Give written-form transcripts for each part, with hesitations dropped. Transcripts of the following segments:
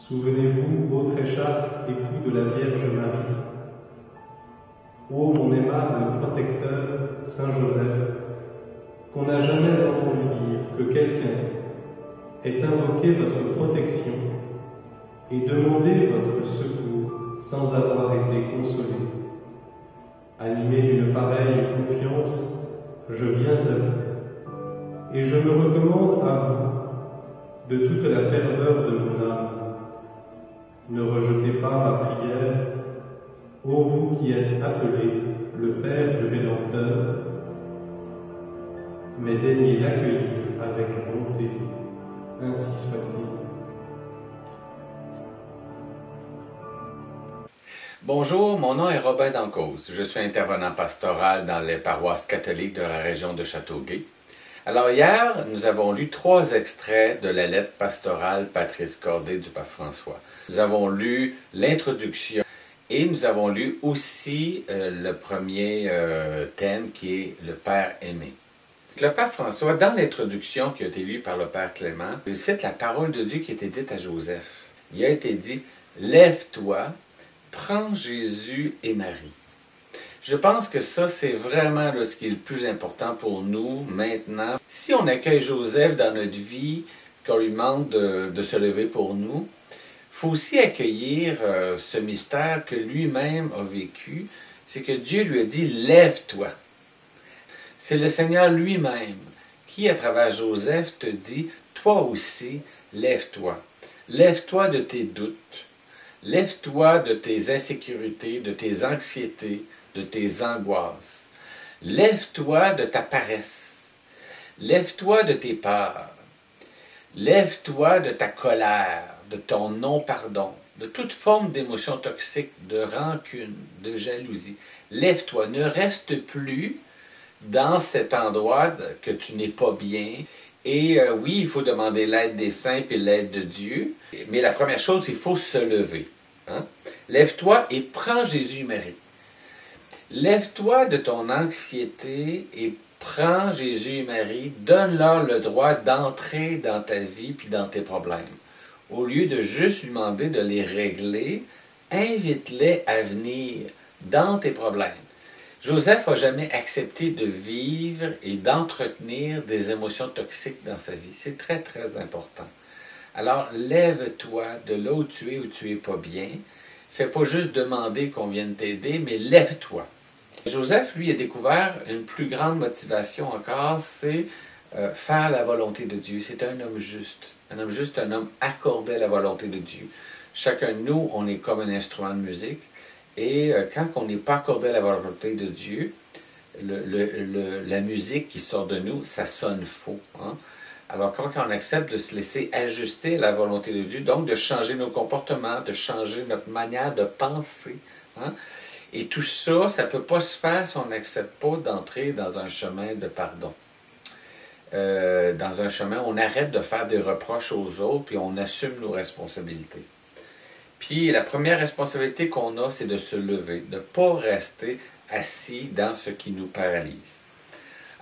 Souvenez-vous, ô très chaste époux de la Vierge Marie, ô mon aimable protecteur, Saint Joseph, qu'on n'a jamais entendu dire que quelqu'un ait invoqué votre protection et demandé votre secours sans avoir été consolé. Animé d'une pareille confiance, je viens à vous, et je me recommande à vous de toute la ferveur de mon âme. Ne rejetez pas ma prière, ô vous qui êtes appelé le Père du Rédempteur, mais daignez l'accueillir avec bonté, ainsi soit-il. Bonjour, mon nom est Robin Dancause. Je suis intervenant pastoral dans les paroisses catholiques de la région de Châteauguay. Alors hier, nous avons lu 3 extraits de la lettre pastorale Patrice Corday du pape François. Nous avons lu l'introduction et nous avons lu aussi le premier thème qui est le Père aimé. Le pape François, dans l'introduction qui a été lue par le Père Clément, il cite la parole de Dieu qui a été dite à Joseph. Il a été dit « Lève-toi, prends Jésus et Marie ». Je pense que ça, c'est vraiment ce qui est le plus important pour nous maintenant. Si on accueille Joseph dans notre vie, qu'on lui demande de se lever pour nous, il faut aussi accueillir ce mystère que lui-même a vécu, c'est que Dieu lui a dit « Lève-toi ». C'est le Seigneur lui-même qui, à travers Joseph, te dit « Toi aussi, lève-toi. Lève-toi de tes doutes. Lève-toi de tes insécurités, de tes anxiétés, de tes angoisses. Lève-toi de ta paresse. Lève-toi de tes peurs. Lève-toi de ta colère, de ton non-pardon, de toute forme d'émotion toxique, de rancune, de jalousie. Lève-toi, ne reste plus dans cet endroit que tu n'es pas bien. Et oui, il faut demander l'aide des saints et l'aide de Dieu. Mais la première chose, il faut se lever. Hein? Lève-toi et prends Jésus et Marie. Lève-toi de ton anxiété et prends Jésus et Marie. Donne-leur le droit d'entrer dans ta vie puis dans tes problèmes. Au lieu de juste lui demander de les régler, invite-les à venir dans tes problèmes. Joseph n'a jamais accepté de vivre et d'entretenir des émotions toxiques dans sa vie. C'est très, très important. Alors, lève-toi de là où tu es pas bien. Fais pas juste demander qu'on vienne t'aider, mais lève-toi. Joseph, lui, a découvert une plus grande motivation encore, c'est faire la volonté de Dieu. C'est un homme juste. Un homme juste, un homme accordé à la volonté de Dieu. Chacun de nous, on est comme un instrument de musique. Et quand on n'est pas accordé à la volonté de Dieu, la musique qui sort de nous, ça sonne faux. Hein? Alors quand on accepte de se laisser ajuster à la volonté de Dieu, donc de changer nos comportements, de changer notre manière de penser, hein? Et tout ça, ça ne peut pas se faire si on n'accepte pas d'entrer dans un chemin de pardon. Dans un chemin où on arrête de faire des reproches aux autres, puis on assume nos responsabilités. Puis la première responsabilité qu'on a, c'est de se lever, de ne pas rester assis dans ce qui nous paralyse.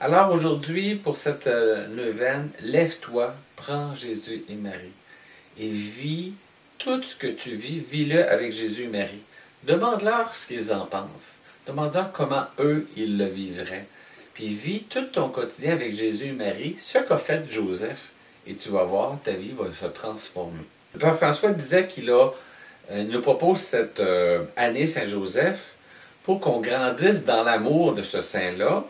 Alors aujourd'hui, pour cette neuvaine, lève-toi, prends Jésus et Marie et vis tout ce que tu vis, vis-le avec Jésus et Marie. Demande-leur ce qu'ils en pensent. Demande-leur comment eux, ils le vivraient. Puis vis tout ton quotidien avec Jésus et Marie, ce qu'a fait Joseph, et tu vas voir, ta vie va se transformer. Le Père François disait qu'il nous propose cette année Saint-Joseph pour qu'on grandisse dans l'amour de ce saint-là,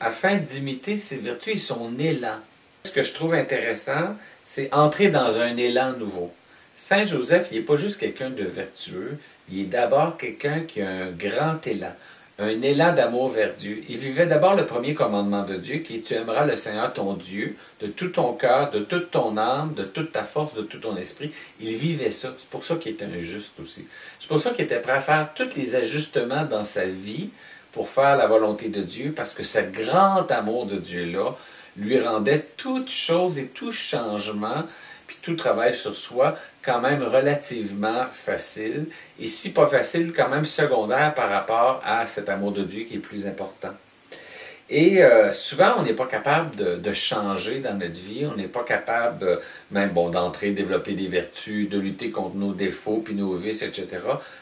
afin d'imiter ses vertus et son élan. Ce que je trouve intéressant, c'est entrer dans un élan nouveau. Saint Joseph, il n'est pas juste quelqu'un de vertueux, il est d'abord quelqu'un qui a un grand élan, un élan d'amour vers Dieu. Il vivait d'abord le premier commandement de Dieu, qui est « Tu aimeras le Seigneur ton Dieu de tout ton cœur, de toute ton âme, de toute ta force, de tout ton esprit. » Il vivait ça. C'est pour ça qu'il était un juste aussi. C'est pour ça qu'il était prêt à faire tous les ajustements dans sa vie pour faire la volonté de Dieu, parce que ce grand amour de Dieu-là lui rendait toute chose et tout changement, puis tout travail sur soi, quand même relativement facile, et si pas facile, quand même secondaire par rapport à cet amour de Dieu qui est plus important. Et souvent, on n'est pas capable de changer dans notre vie, on n'est pas capable même d'entrer, développer des vertus, de lutter contre nos défauts, puis nos vices, etc.,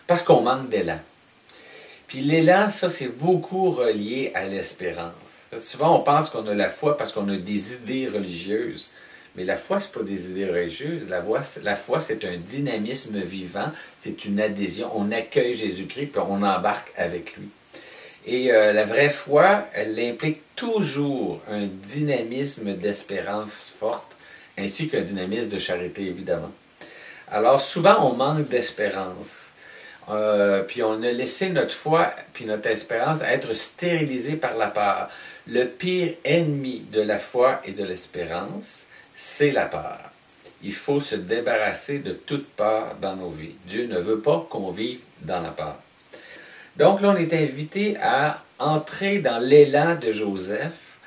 parce qu'on manque d'élan. Puis l'élan, ça, c'est beaucoup relié à l'espérance. Souvent, on pense qu'on a la foi parce qu'on a des idées religieuses, mais la foi, ce n'est pas des idées religieuses. La foi, c'est un dynamisme vivant, c'est une adhésion. On accueille Jésus-Christ, puis on embarque avec lui. Et la vraie foi, elle implique toujours un dynamisme d'espérance forte, ainsi qu'un dynamisme de charité, évidemment. Alors, souvent, on manque d'espérance. Puis on a laissé notre foi puis notre espérance être stérilisée par la peur. Le pire ennemi de la foi et de l'espérance, c'est la peur. Il faut se débarrasser de toute peur dans nos vies. Dieu ne veut pas qu'on vive dans la peur. Donc là, on est invité à entrer dans l'élan de Joseph.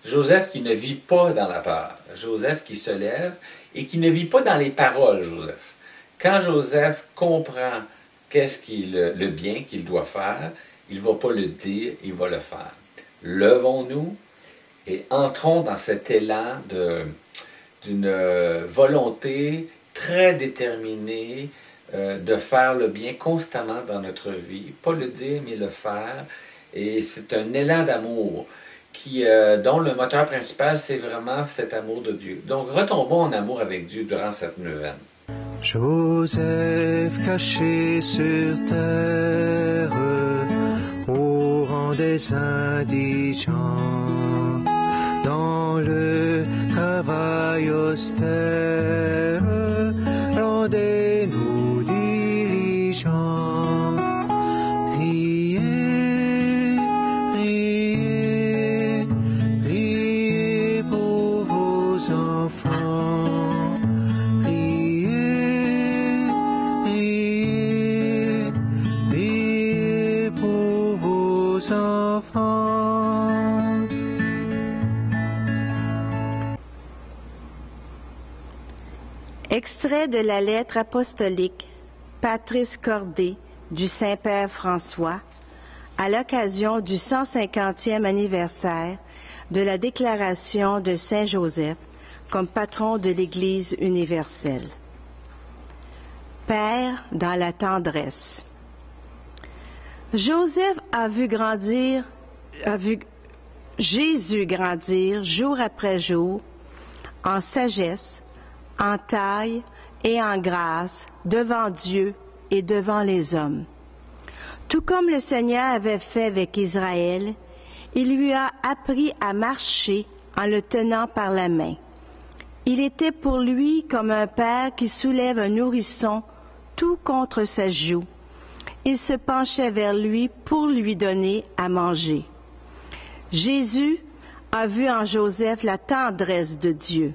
Joseph qui ne vit pas dans la peur. Joseph qui se lève et qui ne vit pas dans les paroles, Joseph. Quand Joseph comprend qu'est-ce qui est le bien qu'il doit faire, il ne va pas le dire, il va le faire. Levons-nous et entrons dans cet élan d'une volonté très déterminée de faire le bien constamment dans notre vie. Pas le dire, mais le faire. Et c'est un élan d'amour dont le moteur principal, c'est vraiment cet amour de Dieu. Donc, retombons en amour avec Dieu durant cette neuvaine. Joseph caché sur terre, au rang des indigents, dans le travail austère, rendez-nous diligents. Priez, priez, priez pour vos enfants. Extrait de la lettre apostolique Patris Cordé du Saint-Père François à l'occasion du 150e anniversaire de la déclaration de Saint Joseph comme patron de l'Église universelle. Père dans la tendresse. Joseph a vu Jésus grandir jour après jour en sagesse, en taille et en grâce devant Dieu et devant les hommes. Tout comme le Seigneur avait fait avec Israël, il lui a appris à marcher en le tenant par la main. Il était pour lui comme un père qui soulève un nourrisson tout contre sa joue. Il se penchait vers lui pour lui donner à manger. Jésus a vu en Joseph la tendresse de Dieu.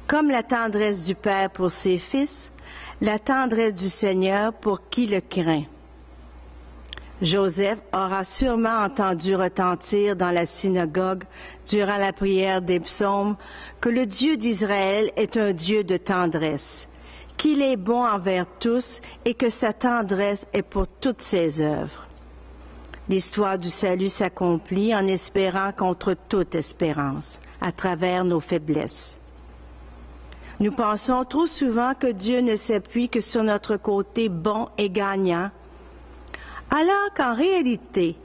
Comme la tendresse du Père pour ses fils, la tendresse du Seigneur pour qui le craint. Joseph aura sûrement entendu retentir dans la synagogue, durant la prière des psaumes, que le Dieu d'Israël est un Dieu de tendresse, qu'il est bon envers tous et que sa tendresse est pour toutes ses œuvres. L'histoire du salut s'accomplit en espérant contre toute espérance, à travers nos faiblesses. Nous pensons trop souvent que Dieu ne s'appuie que sur notre côté bon et gagnant, alors qu'en réalité,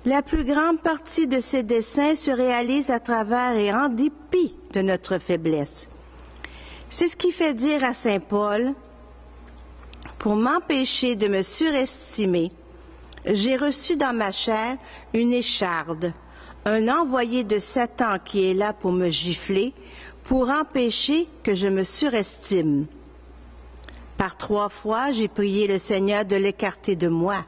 la plus grande partie de ses desseins se réalise à travers et en dépit de notre faiblesse. C'est ce qui fait dire à saint Paul, « Pour m'empêcher de me surestimer, j'ai reçu dans ma chair une écharde, un envoyé de Satan qui est là pour me gifler, pour empêcher que je me surestime. Par 3 fois, j'ai prié le Seigneur de l'écarter de moi,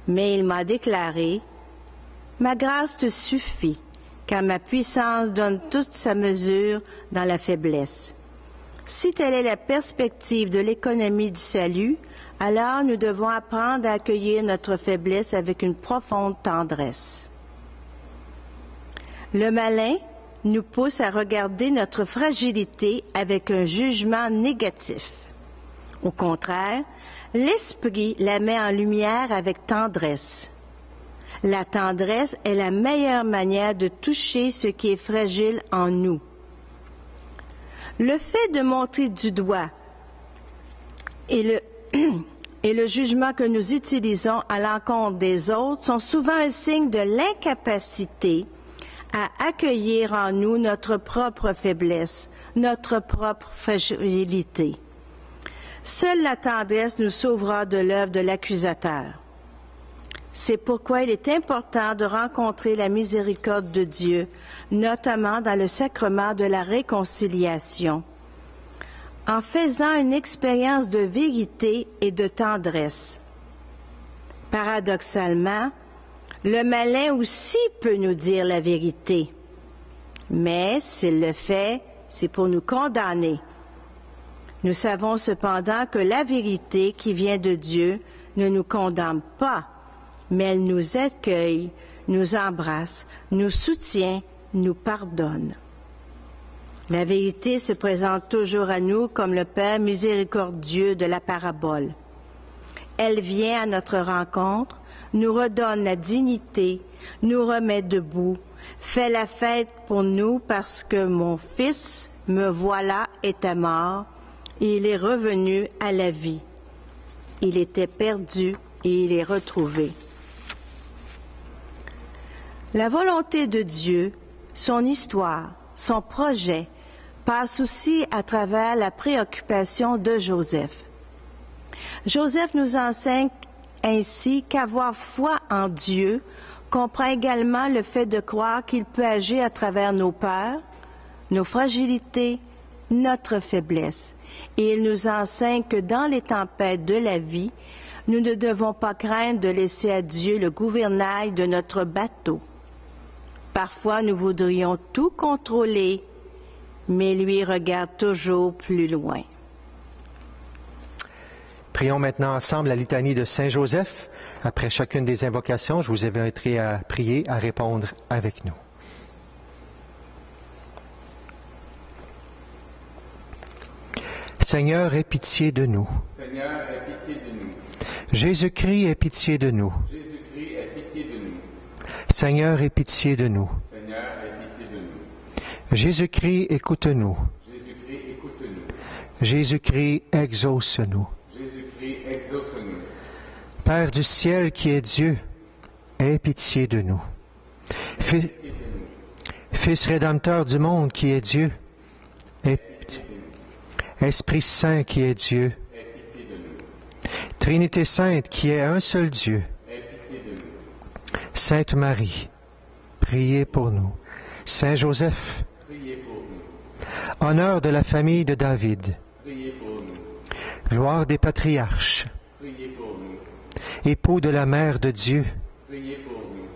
mais il m'a déclaré, « Ma grâce te suffit, car ma puissance donne toute sa mesure dans la faiblesse. » Si telle est la perspective de l'économie du salut, alors nous devons apprendre à accueillir notre faiblesse avec une profonde tendresse. Le malin nous pousse à regarder notre fragilité avec un jugement négatif. Au contraire, l'Esprit la met en lumière avec tendresse. La tendresse est la meilleure manière de toucher ce qui est fragile en nous. Le fait de montrer du doigt et le jugement que nous utilisons à l'encontre des autres sont souvent un signe de l'incapacité à accueillir en nous notre propre faiblesse, notre propre fragilité. Seule la tendresse nous sauvera de l'œuvre de l'accusateur. C'est pourquoi il est important de rencontrer la miséricorde de Dieu, notamment dans le sacrement de la réconciliation, en faisant une expérience de vérité et de tendresse. Paradoxalement, le malin aussi peut nous dire la vérité, mais s'il le fait, c'est pour nous condamner. Nous savons cependant que la vérité qui vient de Dieu ne nous condamne pas, mais elle nous accueille, nous embrasse, nous soutient, nous pardonne. La vérité se présente toujours à nous comme le Père miséricordieux de la parabole. Elle vient à notre rencontre, nous redonne la dignité, nous remet debout, fait la fête pour nous parce que mon fils, me voilà, était mort, et il est revenu à la vie. Il était perdu et il est retrouvé. La volonté de Dieu, son histoire, son projet, passe aussi à travers la préoccupation de Joseph. Joseph nous enseigne ainsi qu'avoir foi en Dieu comprend également le fait de croire qu'il peut agir à travers nos peurs, nos fragilités, notre faiblesse. Et il nous enseigne que dans les tempêtes de la vie, nous ne devons pas craindre de laisser à Dieu le gouvernail de notre bateau. Parfois, nous voudrions tout contrôler, mais lui regarde toujours plus loin. Prions maintenant ensemble la litanie de Saint Joseph. Après chacune des invocations, je vous inviterai à prier, à répondre avec nous. Seigneur, aie pitié de nous. Seigneur, aie pitié de nous. Jésus-Christ, aie pitié de nous. Jésus-Christ, aie pitié de nous. Seigneur, aie pitié de nous. Seigneur, aie pitié de nous. Jésus-Christ, écoute-nous. Jésus-Christ, écoute-nous. Jésus-Christ, exauce-nous. Jésus-Christ, exauce-nous. Père du ciel qui est Dieu, aie pitié de nous. Fils rédempteur du monde qui est Dieu, aie pitié. Esprit Saint qui est Dieu, Aie pitié de nous. Trinité Sainte qui est un seul Dieu, Aie pitié de nous. Sainte Marie, priez pour nous. Saint Joseph, Priez pour nous. honneur de la famille de David, Priez pour nous. gloire des patriarches, Priez pour nous. époux de la Mère de Dieu, Priez pour nous.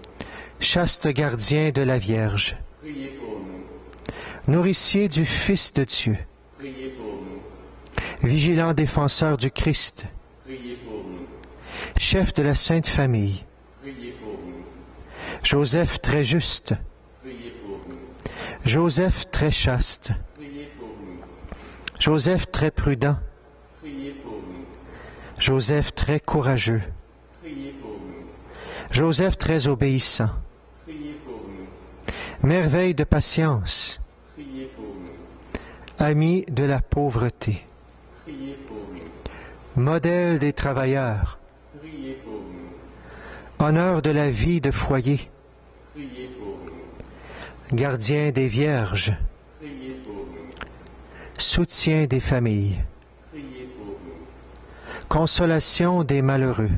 chaste gardien de la Vierge, Priez pour nous. nourricier du Fils de Dieu, Priez pour nous. vigilant défenseur du Christ, Priez pour nous. chef de la Sainte Famille, Priez pour nous. Joseph très juste, Priez pour nous. Joseph très chaste, Priez pour nous. Joseph très prudent, Priez pour nous. Joseph très courageux, Priez pour nous. Joseph très obéissant, Priez pour nous. merveille de patience, Priez pour nous. ami de la pauvreté, Priez pour nous. modèle des travailleurs, Priez pour nous. honneur de la vie de foyer, Priez pour nous. gardien des vierges, Priez pour nous. soutien des familles, Priez pour nous. consolation des malheureux,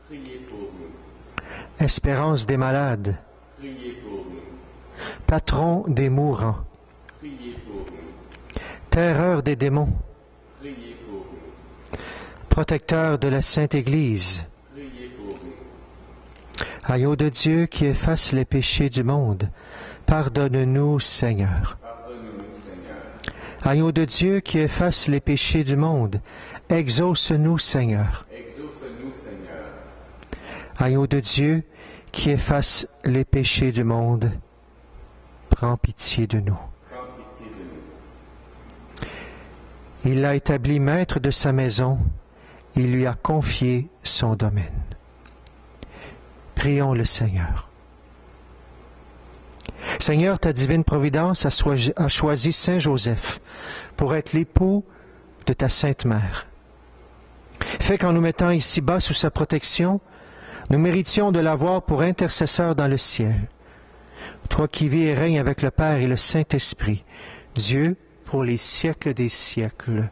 Priez pour nous. espérance des malades, Priez pour nous. patron des mourants, Priez pour nous. terreur des démons, Priez pour nous. protecteur de la Sainte Église, Priez pour nous. agneau de Dieu qui efface les péchés du monde, pardonne-nous, Seigneur. Pardonne-nous, Seigneur. Agneau de Dieu qui efface les péchés du monde, exauce-nous, Seigneur. Exauce-nous, Seigneur. Agneau de Dieu qui efface les péchés du monde, prends pitié de nous. Prends pitié de nous. Il l'a établi maître de sa maison. Il lui a confié son domaine. Prions le Seigneur. Seigneur, ta divine providence a choisi Saint Joseph pour être l'époux de ta Sainte Mère. Fais qu'en nous mettant ici-bas sous sa protection, nous méritions de l'avoir pour intercesseur dans le ciel. Toi qui vis et règnes avec le Père et le Saint-Esprit, Dieu pour les siècles des siècles.